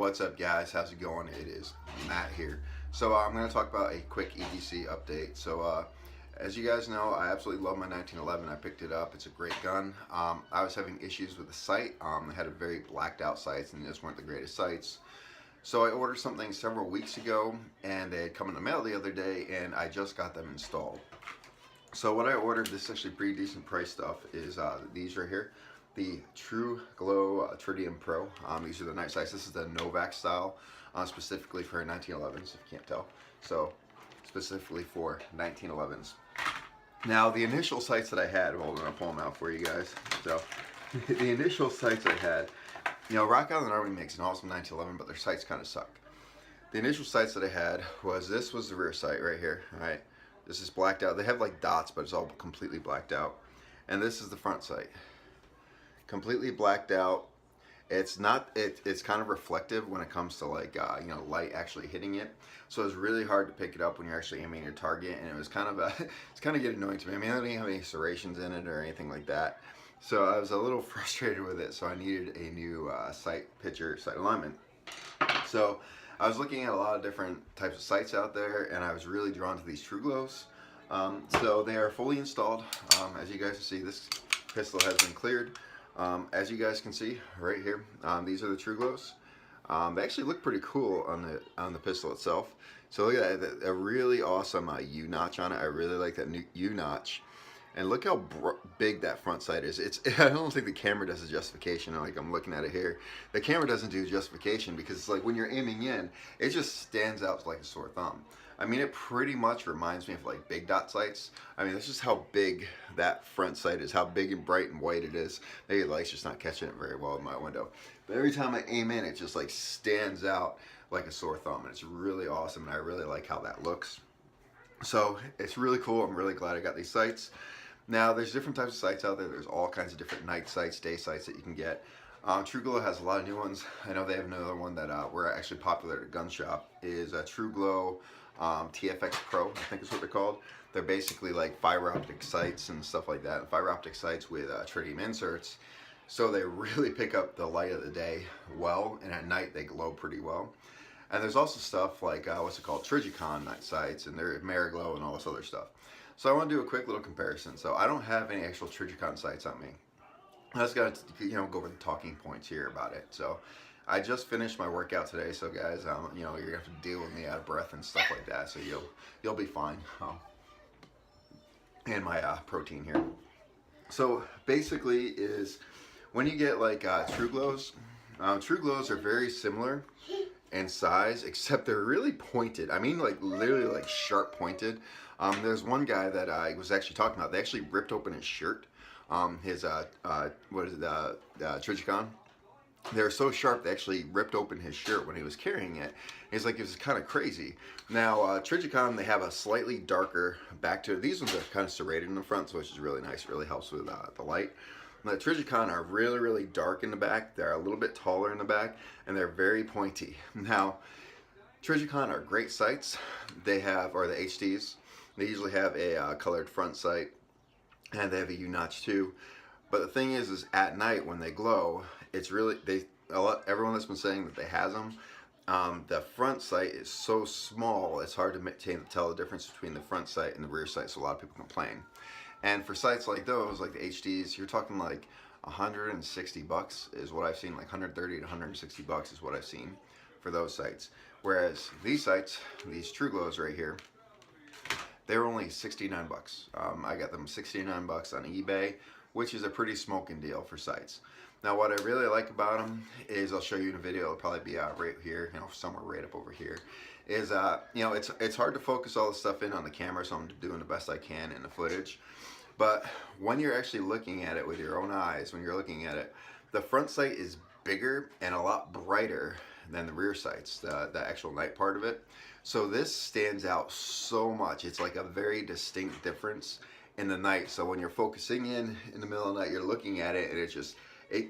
What's up, guys? How's it going? It is Matt here. So I'm going to talk about a quick EDC update. So as you guys know, I absolutely love my 1911. I picked it up. It's a great gun. I was having issues with the sight. I had a very blacked out sights, and these weren't the greatest sights. So I ordered something several weeks ago, and they had come in the mail the other day, and I just got them installed. So what I ordered, this is actually pretty decent price stuff, is these right here. The TruGlow Tritium Pro. These are the night sights. This is the Novak style, specifically for 1911s, if you can't tell. So, specifically for 1911s. Now, the initial sights that I had, hold on, I'll pull them out for you guys. So, the initial sights I had, you know, Rock Island Army makes an awesome 1911, but their sights kind of suck. The initial sights that I had was, this was the rear sight right here, all right? This is blacked out. They have like dots, but it's all completely blacked out. And this is the front sight. Completely blacked out. It's not, it's kind of reflective when it comes to like you know, light actually hitting it, so it's really hard to pick it up when you're actually aiming your target, and it was kind of it's kind of getting annoying to me. I mean, I don't even have any serrations in it or anything like that, so I was a little frustrated with it, so I needed a new sight picture, sight alignment. So I was looking at a lot of different types of sights out there, and I was really drawn to these TruGlows. So they are fully installed. As you guys can see, this pistol has been cleared. As you guys can see right here, these are the TruGlows. They actually look pretty cool on the pistol itself. So look at that, a really awesome U notch on it. I really like that new U notch. And look how big that front sight is. I don't think the camera does a justification. Like, I'm looking at it here. The camera doesn't do justification because it's like when you're aiming in, it just stands out like a sore thumb. I mean, it pretty much reminds me of like big dot sights. I mean, that's just how big that front sight is, how big and bright and white it is. Maybe the light's just not catching it very well in my window. But every time I aim in, it just like stands out like a sore thumb. And it's really awesome, and I really like how that looks. So it's really cool. I'm really glad I got these sights. Now, there's different types of sights out there. There's all kinds of different night sights, day sights that you can get. TruGlow has a lot of new ones. I know they have another one that we're actually popular at a gun shop, is a TruGlow TFX Pro, I think is what they're called. They're basically like fiber optic sights and stuff like that. Fiber optic sights with tritium inserts. So they really pick up the light of the day well, and at night they glow pretty well. And there's also stuff like, what's it called, Tritium night sights, and they're Mariglow and all this other stuff. So I want to do a quick little comparison. So I don't have any actual Tritium sights on me. I just got to, you know, go over the talking points here about it. So I just finished my workout today, so guys, you know, you're gonna have to deal with me out of breath and stuff like that. So you'll be fine. And my protein here. So basically, is when you get like TruGlows, TruGlows are very similar in size, except they're really pointed. I mean, like literally like sharp pointed. There's one guy that I was actually talking about. They actually ripped open his shirt. His what is it? Tritium. They're so sharp they actually ripped open his shirt when he was carrying it. He's like, it was kind of crazy. Now, Tritium, they have a slightly darker back to it. These ones are kind of serrated in the front, so which is really nice. It really helps with the light. The Tritium are really, really dark in the back. They're a little bit taller in the back, and they're very pointy. Now, Tritium are great sights. They have, or the HDs, they usually have a colored front sight, and they have a U-notch too. But the thing is at night when they glow, it's really, everyone that's been saying that they has them, the front sight is so small, it's hard to tell the difference between the front sight and the rear sight, so a lot of people complain. And for sights like those, like the HDs, you're talking like 160 bucks is what I've seen, like 130 to 160 bucks is what I've seen for those sights. Whereas these sights, these TruGlows right here, they were only 69 bucks. I got them 69 bucks on eBay, which is a pretty smoking deal for sights. Now, what I really like about them is, I'll show you in a video, it'll probably be right here, you know, somewhere right up over here, is, you know, it's hard to focus all this stuff in on the camera, so I'm doing the best I can in the footage. But when you're actually looking at it with your own eyes, when you're looking at it, the front sight is bigger and a lot brighter than the rear sights, the actual night part of it. So this stands out so much. It's like a very distinct difference in the night. So when you're focusing in the middle of the night, you're looking at it, and it's just,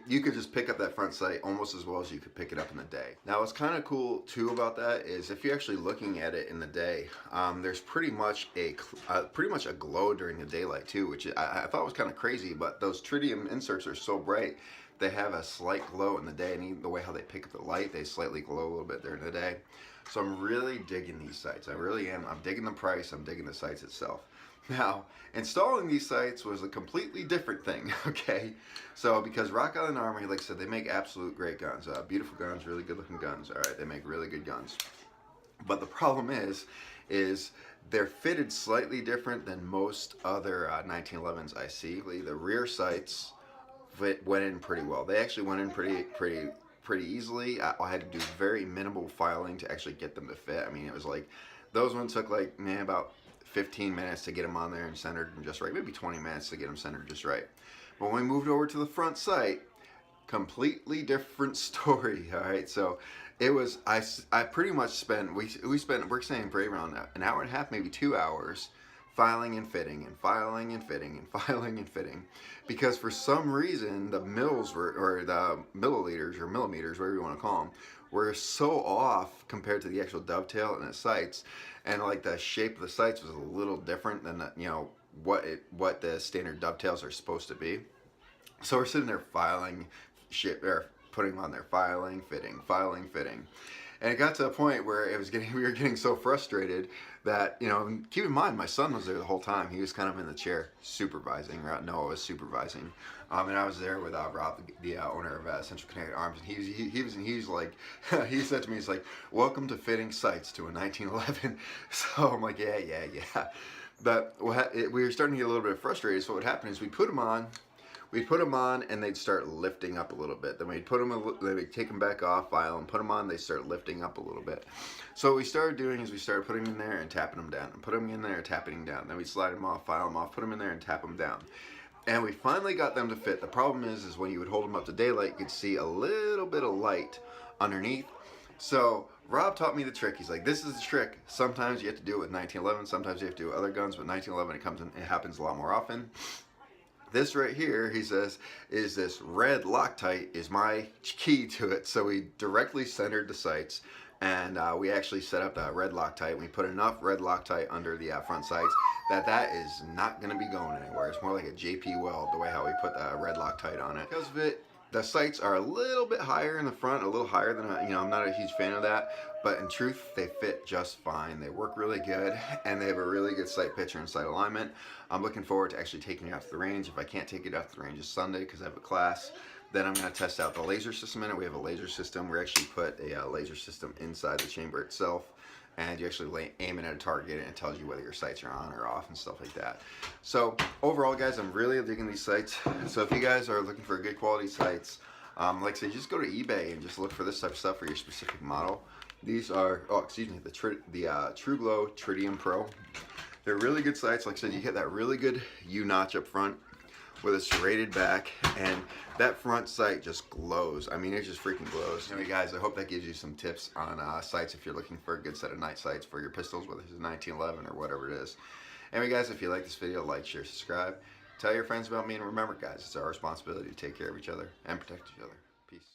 you could just pick up that front sight almost as well as you could pick it up in the day. Now, what's kind of cool too about that is if you're actually looking at it in the day, there's pretty much a glow during the daylight too, which I thought was kind of crazy. But those tritium inserts are so bright they have a slight glow in the day, and even the way how they pick up the light, they slightly glow a little bit during the day. So I'm really digging these sights. I really am. I'm digging the price. I'm digging the sights itself. Now, installing these sights was a completely different thing, okay? So, because Rock Island Armory, like I said, they make absolute great guns. Beautiful guns, really good looking guns, all right? They make really good guns. But the problem is they're fitted slightly different than most other 1911s I see. The rear sights went in pretty well. They actually went in pretty easily. I had to do very minimal filing to actually get them to fit. I mean, it was like, those ones took like, about 15 minutes to get them on there and centered and just right. Maybe 20 minutes to get them centered just right. But when we moved over to the front sight, completely different story. All right, so it was, I pretty much spent, we spent, we're saying for around an hour and a half, maybe 2 hours, filing and fitting and filing and fitting and filing and fitting, because for some reason the mils were, or the milliliters or millimeters, whatever you want to call them, were so off compared to the actual dovetail and the sights, and like the shape of the sights was a little different than the, what the standard dovetails are supposed to be. So we're sitting there filing, putting them on there, filing, fitting, and it got to a point where we were getting so frustrated that, keep in mind, my son was there the whole time. He was kind of in the chair supervising. Noah was supervising, and I was there with Rob, the owner of Central Connecticut Arms, and he was like, he said to me, he's like, "Welcome to fitting sights to a 1911." So I'm like, yeah. But we were starting to get a little bit frustrated. So what happened is we'd put them on and they'd start lifting up a little bit. Then we'd take them back off, file and put them on, they start lifting up a little bit. So what we started doing is we started putting them in there and tapping them down, and put them in there and tapping them down. Then we'd slide them off, file them off, put them in there and tap them down. And we finally got them to fit. The problem is when you would hold them up to daylight, you could see a little bit of light underneath. So Rob taught me the trick. He's like, this is the trick. Sometimes you have to do it with 1911, sometimes you have to do it with other guns, but 1911 it happens a lot more often. This right here, he says, is this red Loctite is my key to it. So we directly centered the sights, and we actually set up the red Loctite. We put enough red Loctite under the front sights that is not going to be going anywhere. It's more like a JP weld, the way how we put the red Loctite on it. Because of it, the sights are a little bit higher in the front, a little higher than, I'm not a huge fan of that, but in truth, they fit just fine. They work really good, and they have a really good sight picture and sight alignment. I'm looking forward to actually taking it out to the range. If I can't take it out to the range this Sunday because I have a class, then I'm going to test out the laser system in it. We have a laser system. We actually put a laser system inside the chamber itself, and you actually aim it at a target, and it tells you whether your sights are on or off and stuff like that. So overall, guys, I'm really digging these sights. So if you guys are looking for good quality sights, like I say, just go to eBay and just look for this type of stuff for your specific model. These are, the TruGlow Tritium Pro. They're really good sights. Like I said, you get that really good U-notch up front with a serrated back, and that front sight just glows. I mean, it just freaking glows. Anyway, guys, I hope that gives you some tips on sights if you're looking for a good set of night sights for your pistols, whether it's a 1911 or whatever it is. Anyway, guys, if you like this video, like, share, subscribe. Tell your friends about me, and remember, guys, it's our responsibility to take care of each other and protect each other. Peace.